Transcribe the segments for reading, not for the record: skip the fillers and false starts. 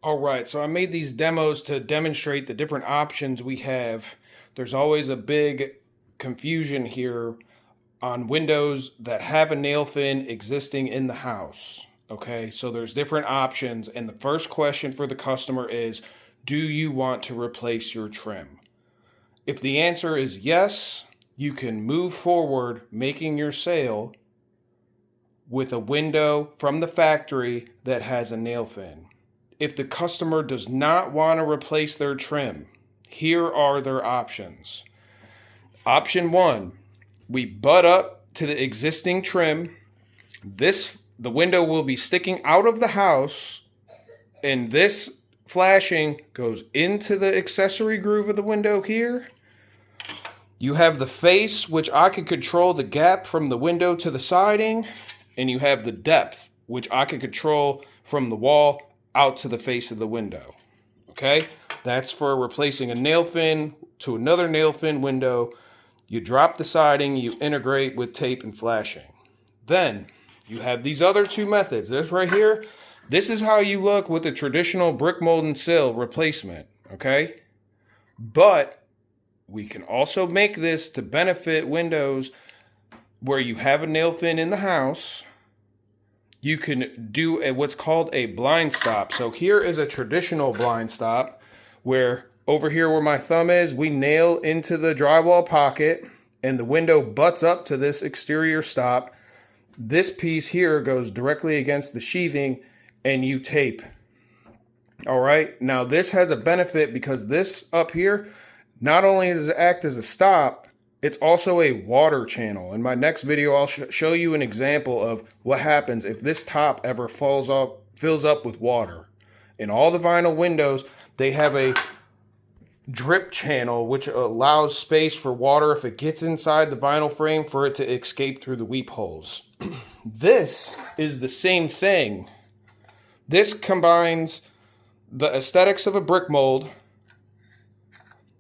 All right, so I made these demos to demonstrate the different options we have. There's always a big confusion here on windows that have a nail fin existing in the house. Okay, so there's different options, and the first question for the customer is, do you want to replace your trim? If the answer is yes, you can move forward making your sale with a window from the factory that has a nail fin. If the customer does not want to replace their trim, here are their options. Option one, we butt up to the existing trim. The window will be sticking out of the house, and this flashing goes into the accessory groove of the window here. You have the face, which I can control the gap from the window to the siding, and you have the depth, which I can control from the wall out to the face of the window. Okay, that's for replacing a nail fin to another nail fin window. You drop the siding, you integrate with tape and flashing. Then you have these other two methods. This right here, this is how you look with a traditional brick mold and sill replacement. Okay, but we can also make this to benefit windows where you have a nail fin in the house. You can do what's called a blind stop. So here is a traditional blind stop where over here where my thumb is, we nail into the drywall pocket and the window butts up to this exterior stop. This piece here goes directly against the sheathing and you tape. All right, now this has a benefit because this up here, not only does it act as a stop, it's also a water channel. In my next video, I'll show you an example of what happens if this top ever fills up with water. In all the vinyl windows, they have a drip channel, which allows space for water if it gets inside the vinyl frame for it to escape through the weep holes. This is the same thing. This combines the aesthetics of a brick mold.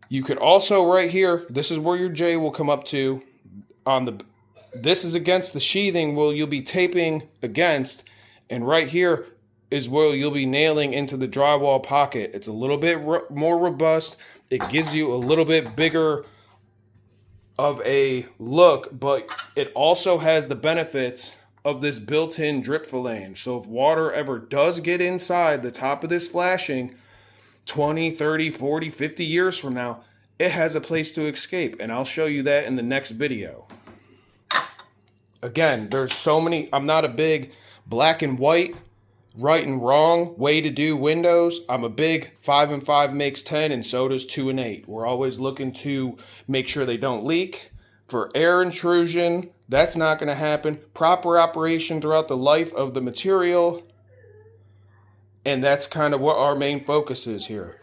You could also right here, this is where your J will come up to. This is against the sheathing where you'll be taping against, and right here is where you'll be nailing into the drywall pocket. It's a little bit more robust. It gives you a little bit bigger of a look, but it also has the benefits of this built-in drip flange. So if water ever does get inside the top of this flashing, 20, 30, 40, 50 years from now, it has a place to escape, and I'll show you that in the next video. Again, there's so many. I'm not a big black and white, right and wrong way to do windows. I'm a big 5 and 5 makes 10, and so does 2 and 8. We're always looking to make sure they don't leak. For air intrusion, that's not going to happen. Proper operation throughout the life of the material. And that's kind of what our main focus is here.